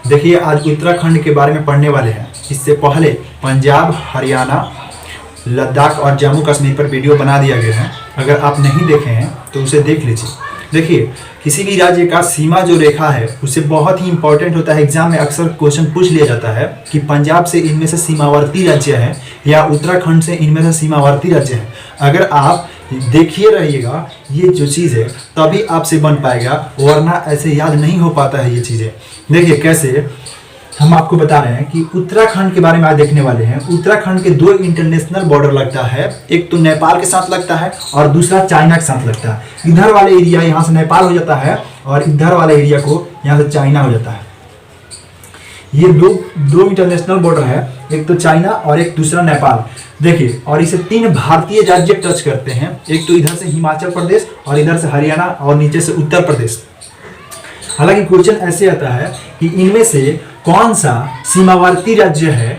देखिए आज उत्तराखंड के बारे में पढ़ने वाले हैं। इससे पहले पंजाब, हरियाणा, लद्दाख और जम्मू कश्मीर पर वीडियो बना दिया गया है। अगर आप नहीं देखे हैं तो उसे देख लीजिए। देखिए किसी भी राज्य का सीमा जो रेखा है उससे बहुत ही इंपॉर्टेंट होता है। एग्जाम में अक्सर क्वेश्चन पूछ लिया जाता है कि पंजाब से इनमें से सीमावर्ती राज्य है या उत्तराखंड से इनमें से सीमावर्ती राज्य है। अगर आप देखिए रहिएगा ये जो चीज़ है तभी आपसे बन पाएगा, वरना ऐसे याद नहीं हो पाता है ये चीज़ें। देखिए कैसे हम आपको बता रहे हैं कि उत्तराखंड के बारे में आज देखने वाले हैं। उत्तराखंड के दो इंटरनेशनल बॉर्डर लगता है, एक तो नेपाल के साथ लगता है और दूसरा चाइना के साथ लगता है। इधर वाले एरिया यहाँ से नेपाल हो जाता है और इधर वाले एरिया को यहाँ से चाइना हो जाता है। ये दो इंटरनेशनल बॉर्डर है, एक तो चाइना और एक दूसरा नेपाल। देखिए और इसे तीन भारतीय राज्य टच करते हैं, एक तो इधर से हिमाचल प्रदेश और इधर से हरियाणा और नीचे से उत्तर प्रदेश। हालांकि क्वेश्चन ऐसे आता है कि इनमें से कौन सा सीमावर्ती राज्य है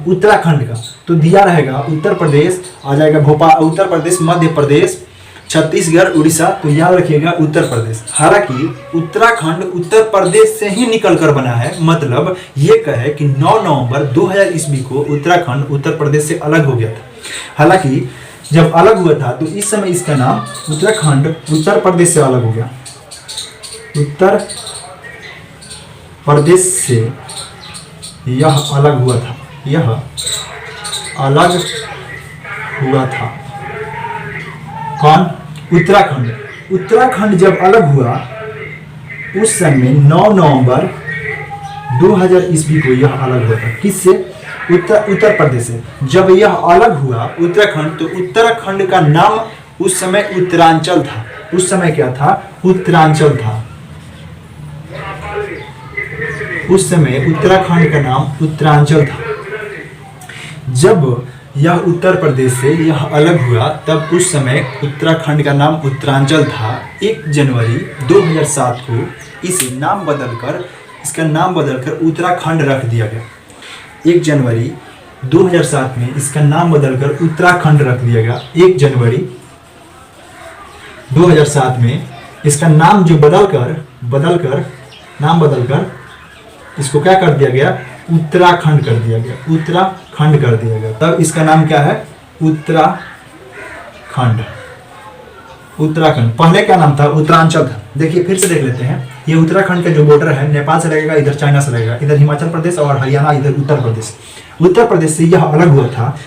उत्तराखंड का, तो दिया रहेगा उत्तर प्रदेश आ जाएगा, भोपाल, उत्तर प्रदेश, मध्य प्रदेश, छत्तीसगढ़, उड़ीसा। तो याद रखिएगा उत्तर प्रदेश। हालांकि उत्तराखंड उत्तर प्रदेश से ही निकलकर बना है, मतलब ये कहे कि 9 नवंबर 2000 ईस्वी को उत्तराखंड उत्तर प्रदेश से अलग हो गया था। हालांकि जब अलग हुआ था तो इस समय इसका नाम उत्तराखंड उत्तर प्रदेश से अलग हो गया। उत्तर प्रदेश से यह अलग हुआ था, यह अलग हुआ था। कौन? उत्तराखंड। उत्तराखंड जब अलग हुआ उस समय 9 नवंबर 2000 ईस्वी को यह अलग हुआ था। किससे? उत्तर प्रदेश से। जब यह अलग हुआ उत्तराखंड, तो उत्तराखंड का नाम उस समय उत्तरांचल था। उस समय क्या था? उत्तरांचल था। उस समय उत्तराखंड का नाम उत्तरांचल था। जब यह उत्तर प्रदेश से यह अलग हुआ तब उस समय उत्तराखंड का नाम उत्तरांचल था। 1 जनवरी 2007 को इसका नाम बदलकर उत्तराखंड रख दिया गया। 1 जनवरी 2007 में इसका नाम बदलकर उत्तराखंड रख दिया गया। 1 जनवरी 2007 में इसका नाम जो बदलकर इसको क्या कर दिया गया? उत्तराखंड कर दिया गया। उत्तराखंड कर दिया गया। तब इसका नाम क्या है? उत्तराखंड। उत्तराखंड पहले क्या नाम था? उत्तरांचल था। देखिए फिर से देख लेते हैं। ये उत्तराखंड का जो बॉर्डर है नेपाल से लगेगा, इधर चाइना से लगेगा, इधर हिमाचल प्रदेश और हरियाणा, इधर उत्तर प्रदेश। उत्तर प्रदेश से यह अलग हुआ था।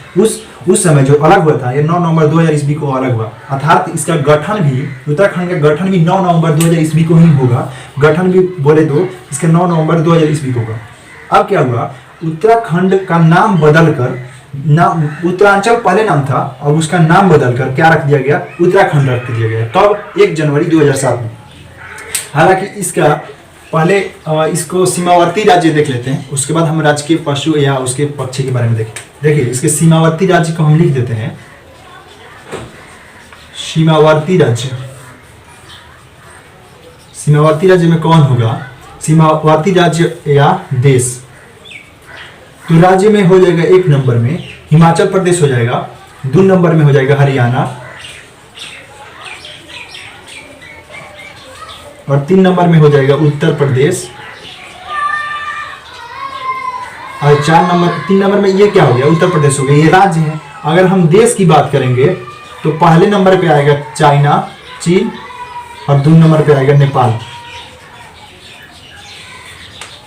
उस समय जो अलग हुआ था, ये 9 नवंबर 2000 ईस्वी को अलग हुआ। अर्थात इसका गठन भी, उत्तराखंड का गठन भी 9 नवंबर 2000 ईस्वी को ही होगा। गठन भी बोले तो इसका 9 नवंबर 2000 ईस्वी को होगा। अब क्या हुआ? उत्तराखंड का नाम बदलकर, उत्तरांचल पहले नाम था और उसका नाम बदलकर क्या रख दिया गया? उत्तराखंड रख दिया गया। तब 1 जनवरी 2007 में। हालांकि इसका पहले इसको सीमावर्ती राज्य देख लेते हैं, उसके बाद हम राजकीय पशु या उसके पक्षी के बारे में देखें। देखिए इसके सीमावर्ती राज्य को हम लिख देते हैं। सीमावर्ती राज्य, सीमावर्ती राज्य में कौन होगा? सीमावर्ती राज्य या देश। तो राज्य में हो जाएगा 1 नंबर में हिमाचल प्रदेश हो जाएगा, 2 नंबर में हो जाएगा हरियाणा और 3 नंबर में हो जाएगा उत्तर प्रदेश और 3 नंबर में ये क्या हो गया? उत्तर प्रदेश हो गया। ये राज्य है। अगर हम देश की बात करेंगे तो पहले नंबर पे आएगा चाइना, चीन और 2 नंबर पे आएगा नेपाल।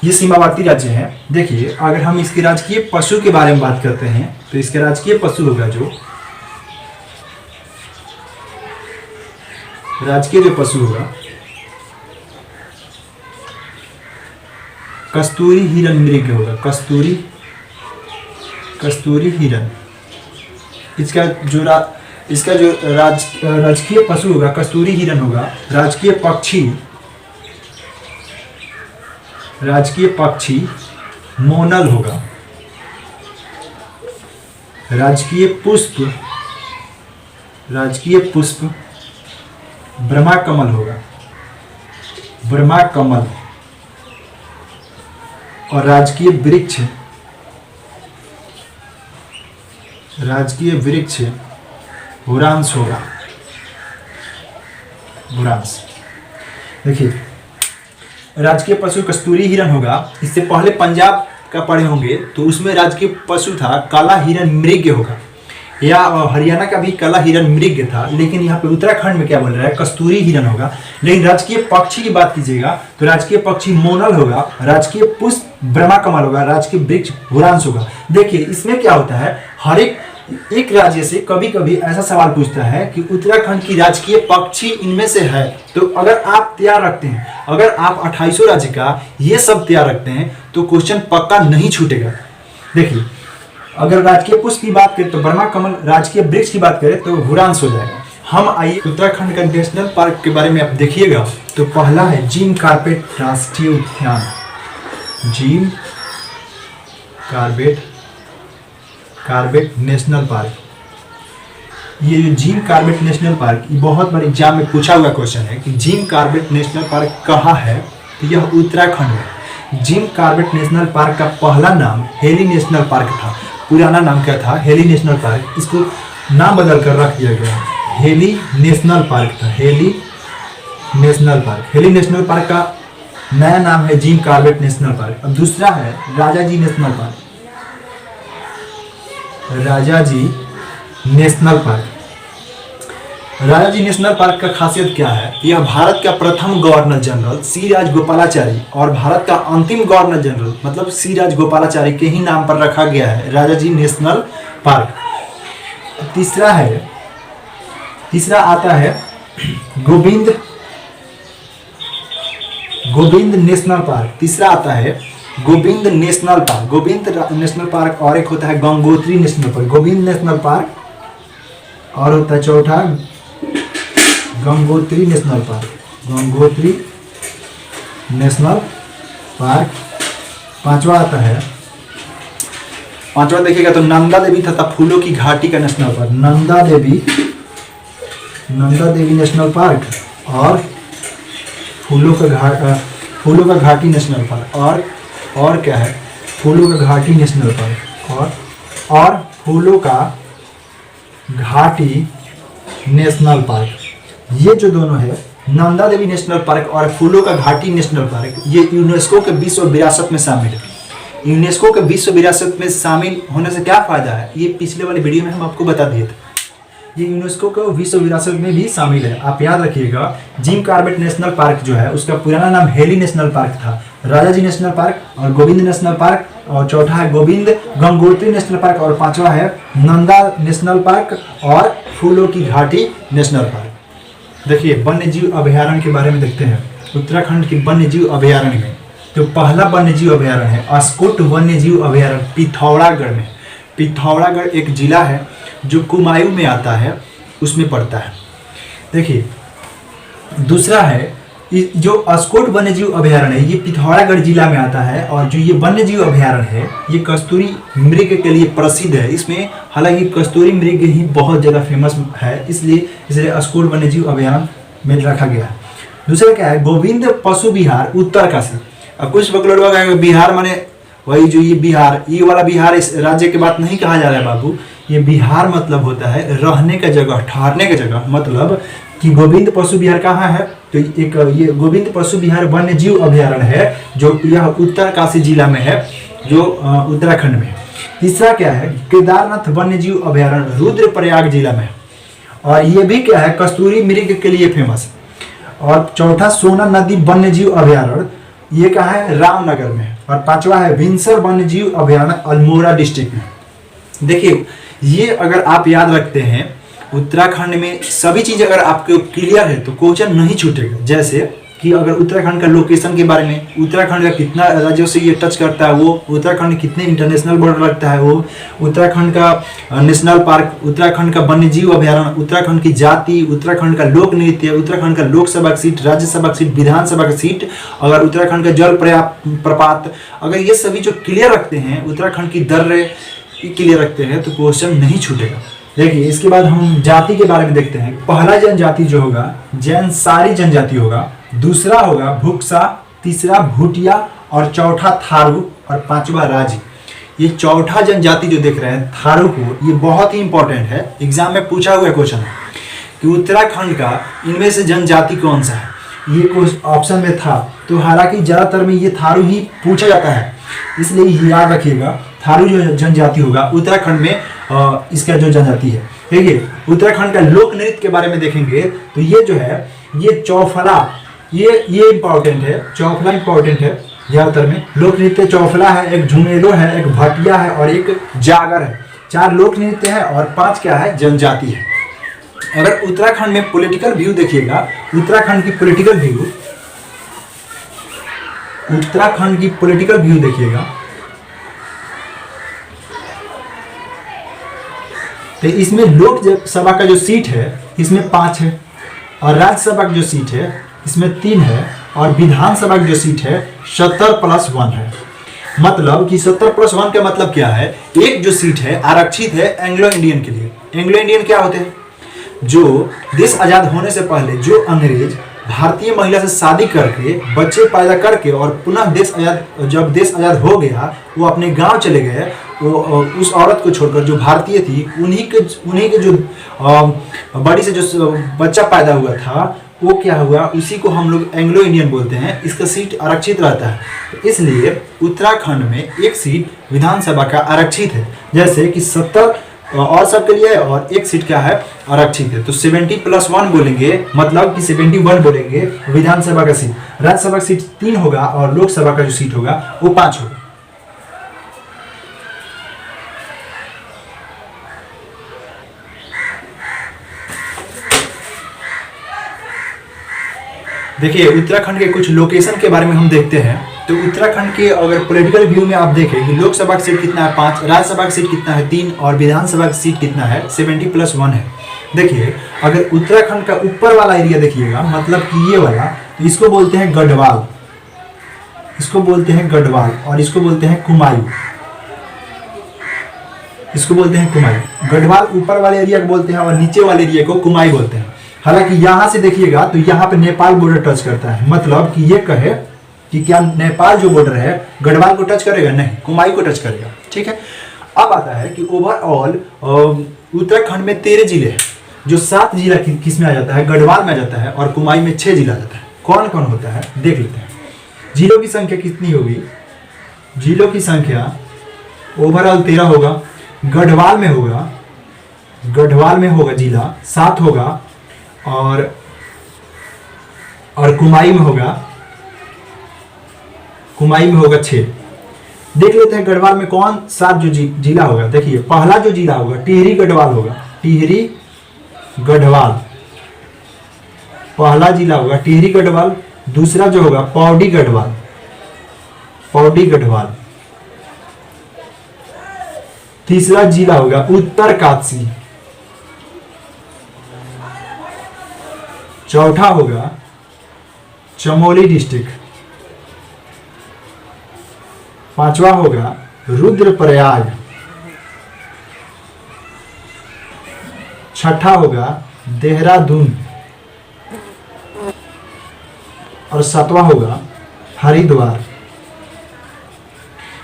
ये सीमावर्ती राज्य है। देखिए अगर हम इसके राजकीय पशु के बारे में बात करते हैं तो इसके राजकीय पशु होगा, जो राजकीय जो पशु होगा कस्तूरी हिरण मृग होगा। कस्तूरी हिरण। इसका जो राजकीय पशु होगा कस्तूरी हिरण होगा। राजकीय पक्षी मोनल होगा। राजकीय पुष्प ब्रह्मा कमल होगा। और राजकीय वृक्ष बुरांश होगा। बुरांश। देखिए राजकीय पशु कस्तूरी हिरण होगा। इससे पहले पंजाब का पढ़े होंगे तो उसमें राजकीय पशु था काला हिरण मृग होगा, या हरियाणा का भी काला हिरण मृग था, लेकिन यहाँ पे उत्तराखंड में क्या बोल रहा है, कस्तूरी हिरण होगा। लेकिन राजकीय पक्षी की बात कीजिएगा तो राजकीय पक्षी मोनल होगा, राजकीय पुष्प ब्रह्मा कमल होगा, राजकीय वृक्ष भूरांश होगा। देखिए इसमें क्या होता है, हर एक राज्य से कभी कभी ऐसा सवाल पूछता है कि उत्तराखंड की राजकीय पक्षी इनमें से है। तो अगर आप तैयार रखते हैं, अगर आप 2800 राज्य का ये सब तैयार रखते हैं तो क्वेश्चन पक्का नहीं छूटेगा। देखिए अगर राजकीय पुष्प की बात करें तो ब्रह्मा कमल, राजकीय वृक्ष की बात करें तो भूरांश हो जाएगा। हम आइए उत्तराखंड का नेशनल पार्क के बारे में आप देखिएगा तो पहला है जिम कॉर्बेट राष्ट्रीय उद्यान। जिम कॉर्बेट नेशनल पार्क, ये जो जिम कॉर्बेट नेशनल पार्क, ये बहुत बार एग्जाम में पूछा हुआ क्वेश्चन है कि जिम कॉर्बेट नेशनल पार्क कहाँ है, तो यह उत्तराखंड में। जिम कॉर्बेट नेशनल पार्क का पहला नाम हेली नेशनल पार्क था, पुराना नाम क्या था, हेली नेशनल पार्क। इसको नाम बदल कर रख दिया गया, हेली नेशनल पार्क था, heli national park. Heli national park का नया नाम है जिम कॉर्बेट नेशनल पार्क। अब दूसरा है Rajaji national park. Rajaji national park, Rajaji national park का खासियत क्या है, यह भारत का प्रथम गवर्नर जनरल सी राजगोपालाचारी और भारत का अंतिम गवर्नर जनरल मतलब सी राजगोपालाचारी के ही नाम पर रखा गया है राजाजी नेशनल पार्क। तीसरा आता है गोविंद नेशनल पार्क। तीसरा आता है Govind national park, Govind national park, और एक होता है Gangotri national park. Govind national park और होता है चौथा Gangotri national park, Gangotri national park. पांचवा आता है, पांचवा देखिएगा तो नंदा देवी तथा फूलों की घाटी का national park, Nanda Devi national park और फूलों का घाटी नेशनल पार्क। और क्या है, फूलों का घाटी नेशनल पार्क और फूलों का घाटी नेशनल पार्क। ये जो दोनों है नंदा देवी नेशनल पार्क और फूलों का घाटी नेशनल पार्क, ये यूनेस्को के विश्व विरासत में शामिल है। यूनेस्को के विश्व विरासत में शामिल होने से क्या फायदा है, ये पिछले वाले वीडियो में हम आपको बता दिए थे। ये यूनेस्को को विश्व विरासत में भी शामिल है, आप याद रखिएगा। जिम कॉर्बेट नेशनल पार्क जो है उसका पुराना नाम हेली नेशनल पार्क था, राजाजी नेशनल पार्क और गोविंद नेशनल पार्क, और चौथा है गंगोत्री नेशनल पार्क, और पांचवा है नंदा नेशनल पार्क और फूलों की घाटी नेशनल पार्क। देखिए वन्य जीव अभयारण्य के बारे में देखते हैं। उत्तराखंड के वन्य जीव अभयारण्य में तो पहला वन्य जीव अभयारण्य है अस्कोट वन्य जीव अभयारण्य, पिथौरागढ़ में। पिथौरागढ़ एक जिला है जो कुमायूं में आता है, उसमें पड़ता है। देखिए दूसरा है जो अस्कोट वन्यजीव अभयारण्य है, ये पिथौरागढ़ जिला में आता है, और जो ये वन्यजीव अभयारण्य है ये कस्तूरी मृग के लिए प्रसिद्ध है। इसमें हालांकि कस्तूरी मृग ही बहुत ज़्यादा फेमस है, इसलिए अस्कोट वन्यजीव अभयारण्य में रखा गया है। दूसरा क्या है, गोविंद पशु विहार उत्तरकाशी। अब कुछ लोग कहेंगे बिहार माने वही जो ये बिहार, ये वाला बिहार इस राज्य की बात नहीं कहा जा रहा है बाबू। ये बिहार मतलब होता है रहने का जगह, ठहरने का जगह। मतलब कि गोविंद पशु विहार कहाँ है, तो एक ये गोविंद पशु विहार वन्य जीव अभयारण्य है जो यह उत्तरकाशी जिला में है, जो उत्तराखंड में है। तीसरा क्या है, केदारनाथ वन्य जीव अभयारण्य रुद्रप्रयाग जिला में है, और ये भी क्या है, कस्तूरी मृग के लिए फेमस है। और चौथा सोना नदी वन्य जीव अभयारण्य, ये कहाँ है, रामनगर में है। और पांचवा है विंसर वन्य जीव अभयारण्य अल्मोड़ा डिस्ट्रिक्ट में। देखिए ये अगर आप याद रखते हैं, उत्तराखंड में सभी चीज़ अगर आपको क्लियर है तो क्वेश्चन नहीं छूटेगा। जैसे कि अगर उत्तराखंड का लोकेशन के बारे में, उत्तराखंड का कितना राज्यों से ये टच करता है, वो उत्तराखंड कितने इंटरनेशनल बॉर्डर लगता है, वो उत्तराखंड का नेशनल पार्क, उत्तराखंड का वन्यजीव अभयारण्य, उत्तराखंड की जाति, उत्तराखंड का लोक नृत्य, उत्तराखंड का लोकसभा की सीट, राज्यसभा की सीट, विधानसभा की सीट, अगर उत्तराखंड का जल प्रपात, अगर ये सभी जो क्लियर रखते हैं, उत्तराखंड की दर्रे क्लियर रखते हैं तो क्वेश्चन नहीं छूटेगा। देखिए इसके बाद हम जाति के बारे में देखते हैं। पहला जनजाति जो होगा जैनसारी जनजाति होगा, दूसरा होगा भुक्सा, तीसरा भूटिया, और चौथा थारू, और पांचवा राजी। ये चौथा जनजाति जो देख रहे हैं थारू को, ये बहुत ही इंपॉर्टेंट है, एग्जाम में पूछा हुआ क्वेश्चन है कि उत्तराखंड का इनमें से जनजाति कौन सा है। ये कुछ ऑप्शन में था, तो हालांकि ज़्यादातर में ये थारू ही पूछा जाता है, इसलिए ये याद रखिएगा। थारू जो जनजाति होगा उत्तराखंड में, इसका जो जनजाति है, ठीक है। उत्तराखंड का लोक नृत्य के बारे में देखेंगे तो ये जो है, ये चौफला, ये इंपॉर्टेंट है, चौफला इंपॉर्टेंट है ज़्यादातर में। लोक नृत्य चौफला है, एक झुमेलो है, एक भटिया है और एक जागर है। 4 लोक नृत्य है और 5 क्या है, जनजाति है। अगर उत्तराखंड में पॉलिटिकल व्यू देखिएगा, उत्तराखंड की पॉलिटिकल व्यू, उत्तराखंड की पॉलिटिकल व्यू देखिएगा तो इसमें लोकसभा का जो सीट है इसमें 5 है, और राज्यसभा की जो सीट है इसमें 3 है, और विधानसभा की जो सीट है 70+1 है। मतलब कि 70+1 का मतलब क्या है, एक जो सीट है आरक्षित है एंग्लो इंडियन के लिए। एंग्लो इंडियन क्या होते हैं, जो देश आज़ाद होने से पहले जो अंग्रेज भारतीय महिला से शादी करके बच्चे पैदा करके और पुनः देश आज़ाद, जब देश आज़ाद हो गया वो अपने गांव चले गए, वो उस औरत को छोड़कर जो भारतीय थी, उन्हीं के जो बड़ी से जो बच्चा पैदा हुआ था वो क्या हुआ, उसी को हम लोग एंग्लो इंडियन बोलते हैं। इसका सीट आरक्षित रहता है, तो इसलिए उत्तराखंड में एक सीट विधानसभा का आरक्षित है, जैसे कि 70 और सबके लिए है और एक सीट क्या है, आरक्षित है। तो 70+1 बोलेंगे, मतलब कि 71 बोलेंगे विधानसभा का सीट। राज्यसभा का सीट 3 होगा और लोकसभा का जो सीट होगा वो 5 होगा। देखिए उत्तराखंड के कुछ लोकेशन के बारे में हम देखते हैं। तो उत्तराखंड के अगर पॉलिटिकल व्यू में आप देखें कि लोकसभा की सीट कितना है 5, राज्यसभा की सीट कितना है 3 और विधानसभा की सीट कितना है 70+1 है। देखिए अगर उत्तराखंड का ऊपर वाला एरिया देखिएगा, मतलब कि ये वाला, तो इसको बोलते हैं गढ़वाल, इसको बोलते हैं गढ़वाल, और इसको बोलते हैं कुमायूं, इसको बोलते हैं कुमायूं। गढ़वाल ऊपर वाले एरिया को बोलते हैं और नीचे वाले एरिया को कुमाई बोलते हैं। हालांकि यहाँ से देखिएगा तो यहाँ पे नेपाल बॉर्डर टच करता है, मतलब कि ये कहे कि क्या नेपाल जो बॉर्डर है गढ़वाल को टच करेगा, नहीं, कुमाई को टच करेगा, ठीक है। अब आता है कि ओवरऑल उत्तराखंड में 13 जिले हैं, जो 7 जिला किस में आ जाता है, गढ़वाल में आ जाता है, और कुमाई में 6 जिला आ जाता है। कौन कौन होता है देख लेते हैं। जिलों की संख्या कितनी होगी, जिलों की संख्या ओवरऑल 13 होगा। गढ़वाल में होगा, गढ़वाल में होगा जिला 7 होगा, और कुमाई में होगा, कुमाई में होगा 6। देख लेते हैं गढ़वाल में कौन 7 जो जिला होगा। देखिए पहला जो जिला होगा टिहरी गढ़वाल होगा, टिहरी गढ़वाल पहला जिला होगा टिहरी गढ़वाल। दूसरा जो होगा पौड़ी गढ़वाल, पौड़ी गढ़वाल। तीसरा जिला होगा उत्तरकाशी। चौथा होगा चमोली डिस्ट्रिक्ट। पांचवा होगा रुद्रप्रयाग। छठा होगा देहरादून, और 7वां होगा हरिद्वार।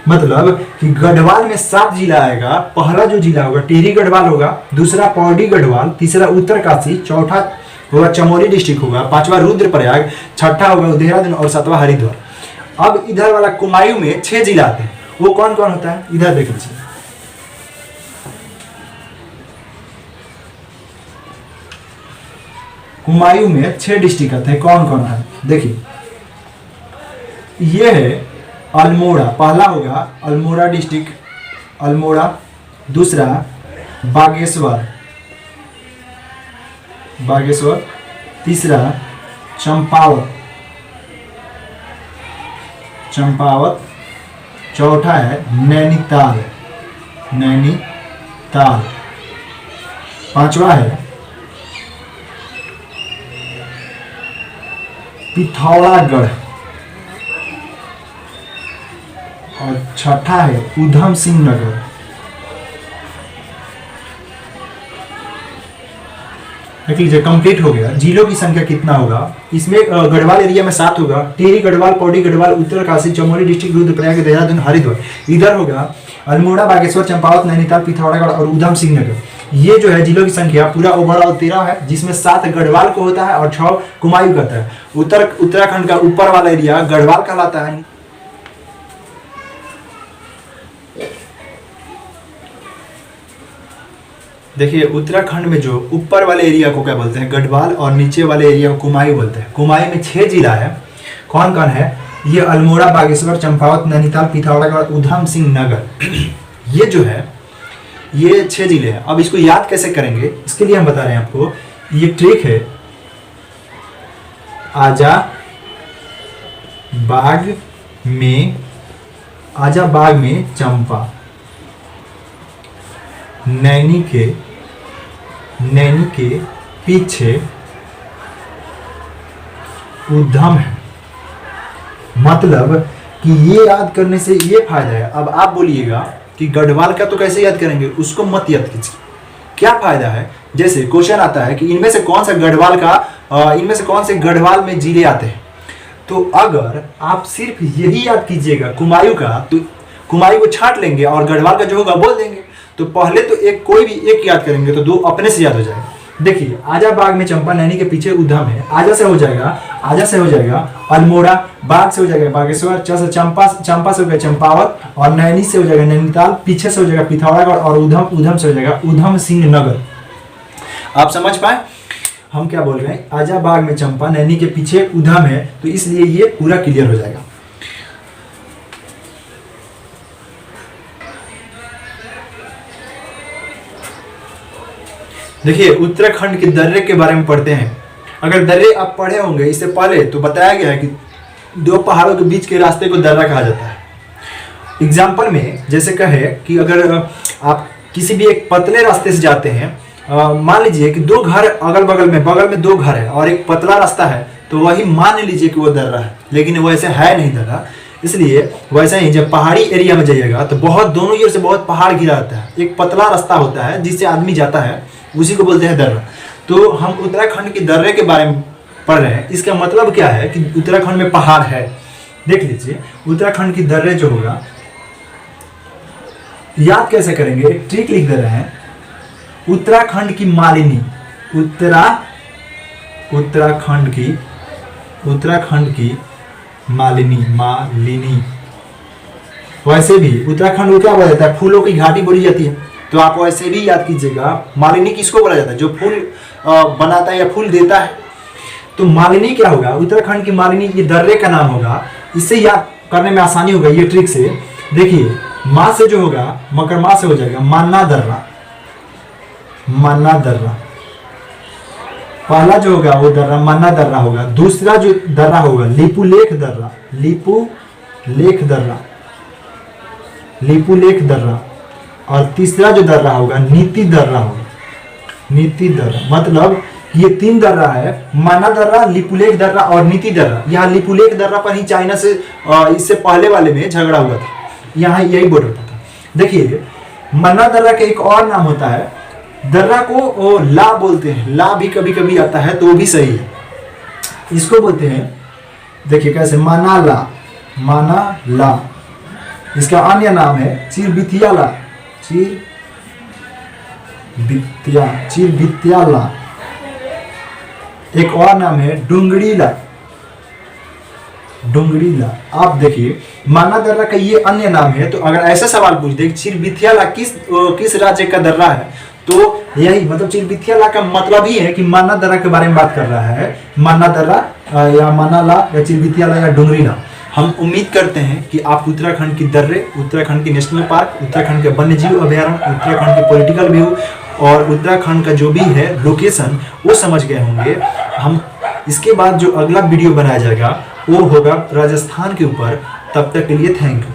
मतलब कि गढ़वाल में 7 जिला आएगा। पहला जो जिला होगा टिहरी गढ़वाल होगा, दूसरा पौड़ी गढ़वाल, तीसरा उत्तरकाशी, चौथा होगा चमोली डिस्ट्रिक्ट होगा, 5वां रुद्रप्रयाग, छठा होगा देहरादून और 7वां हरिद्वार। अब इधर वाला कुमायूं में 6 जिला आते हैं, वो कौन कौन होता है इधर देख लीजिए। कुमायूं में 6 डिस्ट्रिक्ट आते हैं, कौन कौन है देखिए। ये है अल्मोड़ा, पहला होगा अल्मोड़ा डिस्ट्रिक्ट, अल्मोड़ा। दूसरा बागेश्वर, बागेश्वर। तीसरा चंपावत, चंपावत। चौथा है नैनीताल, नैनीताल। 5वां है पिथौरागढ़, और छठा है उधम सिंह नगर। देख लीजिए कंप्लीट हो गया। जिलों की संख्या कितना होगा इसमें, गढ़वाल एरिया में 7 होगा, टिहरी गढ़वाल, पौड़ी गढ़वाल, उत्तरकाशी, चमोली डिस्ट्रिक्ट, रुद्रप्रयाग, देहरादून, हरिद्वार। इधर होगा अल्मोड़ा, बागेश्वर, चंपावत, नैनीताल, पिथौरागढ़ और उधम सिंह नगर। ये जो है जिलों की संख्या पूरा ओवरऑल 13 है, जिसमें 7 गढ़वाल को होता है और 6 कुमायूं कहता है। उत्तराखंड का ऊपर वाला एरिया गढ़वाल कहलाता है। देखिए उत्तराखंड में जो ऊपर वाले एरिया को क्या बोलते हैं, गढ़वाल, और नीचे वाले एरिया को कुमायूं बोलते हैं। कुमायूं में 6 जिला है। कौन कौन है? ये अल्मोड़ा, बागेश्वर, चंपावत, नैनीताल, पिथौरागढ़ और उधम सिंह नगर। ये जो है ये 6 जिले हैं। अब इसको याद कैसे करेंगे, इसके लिए हम बता रहे हैं आपको। ये ट्रिक है, आजा बाग में चंपा, नैनी के पीछे उधम है। मतलब कि ये याद करने से ये फायदा है। अब आप बोलिएगा कि गढ़वाल का तो कैसे याद करेंगे, उसको मत याद कीजिए। क्या फायदा है? जैसे क्वेश्चन आता है कि इनमें से कौन से गढ़वाल में जिले आते हैं, तो अगर आप सिर्फ यही याद कीजिएगा कुमायूं का, तो कुमायूं को छांट लेंगे और गढ़वाल का जो होगा बोल देंगे। तो पहले तो कोई भी एक याद करेंगे तो 2 अपने से याद हो जाएगा। देखिए आजा बाग में चंपा, नैनी के पीछे उधम है। आजा से हो जाएगा अल्मोड़ा, बाग से हो जाएगा बागेश्वर, चंपा से हो गया चंपावत, और नैनी से हो जाएगा नैनीताल, पीछे से हो जाएगा पिथौरागढ़, और उधम से हो जाएगा उधम सिंह नगर। आप समझ पाए हम क्या बोल रहे हैं? आजा बाग में चंपा, नैनी के पीछे उधम है, तो इसलिए ये पूरा क्लियर हो जाएगा। देखिए उत्तराखंड के दर्रे के बारे में पढ़ते हैं। अगर दर्रे आप पढ़े होंगे इससे पहले, तो बताया गया है कि 2 पहाड़ों के बीच के रास्ते को दर्रा कहा जाता है। एग्जाम्पल में जैसे कहे कि अगर आप किसी भी एक पतले रास्ते से जाते हैं, मान लीजिए कि 2 घर बगल में 2 घर है और एक पतला रास्ता है, तो वही मान लीजिए कि वो दर्रा है, लेकिन वैसे है नहीं दर्रा। इसलिए वैसे ही जब पहाड़ी एरिया में जाइएगा तो दोनों ओर से बहुत पहाड़ घिरा रहता है। एक पतला रास्ता होता है जिससे आदमी जाता है, उसी को बोलते हैं दर्रा। तो हम उत्तराखंड के दर्रे के बारे में पढ़ रहे हैं। इसका मतलब क्या है कि उत्तराखंड में पहाड़ है। देख लीजिए उत्तराखंड की दर्रे जो होगा याद कैसे करेंगे, एक ट्रिक लिख दे रहे हैं। उत्तराखंड की मालिनी, उत्तराखंड की मालिनी। वैसे भी उत्तराखंड को क्या बोला जाता है? फूलों की घाटी बोली जाती है। तो आप वैसे भी याद कीजिएगा, मालिनी किसको बोला जाता है? जो फूल बनाता है या फूल देता है। तो मालिनी क्या होगा? उत्तराखंड की मालिनी, ये दर्रे का नाम होगा। इससे याद करने में आसानी होगा ये ट्रिक से। देखिए माँ से जो होगा, मकर माँ से हो जाएगा मान्ना दर्रा। पहला जो होगा वो दर्रा मान्ना दर्रा होगा। दूसरा जो दर्रा होगा लिपुलेख दर्रा। और तीसरा जो दर्रा होगा नीति दर्रा। मतलब ये 3 दर्रा है, माना दर्रा, लिपुलेख दर्रा और नीति दर्रा। यहाँ लिपुलेख दर्रा पर ही चाइना से इससे पहले वाले में झगड़ा हुआ था, यहाँ यही बॉर्डर पर था। देखिए मन्ना दर्रा का एक और नाम होता है, दर्रा को ला बोलते हैं। ला भी कभी कभी आता है तो वो भी सही है। इसको बोलते हैं, देखिए कैसे, माना ला। इसका अन्य नाम है चिरबिथियाला। चिरबिथियाला। एक और नाम है डुंगरीला। आप देखिए माना दर्रा का ये अन्य नाम है। तो अगर ऐसा सवाल पूछ दे चिरबिथियाला किस राज्य का दर्रा है, तो यही मतलब चिरबिथियाला का मतलब ही है कि माना दर्रा के बारे में बात कर रहा है। माना दर्रा या मानाला या चिरबिथियाला या डुंगरीला। हम उम्मीद करते हैं कि आप उत्तराखंड की दर्रे, उत्तराखंड की नेशनल पार्क, उत्तराखंड के वन्य जीव अभ्यारण्य, उत्तराखंड के पॉलिटिकल व्यू और उत्तराखंड का जो भी है लोकेशन वो समझ गए होंगे। हम इसके बाद जो अगला वीडियो बनाया जाएगा वो होगा राजस्थान के ऊपर। तब तक के लिए थैंक यू।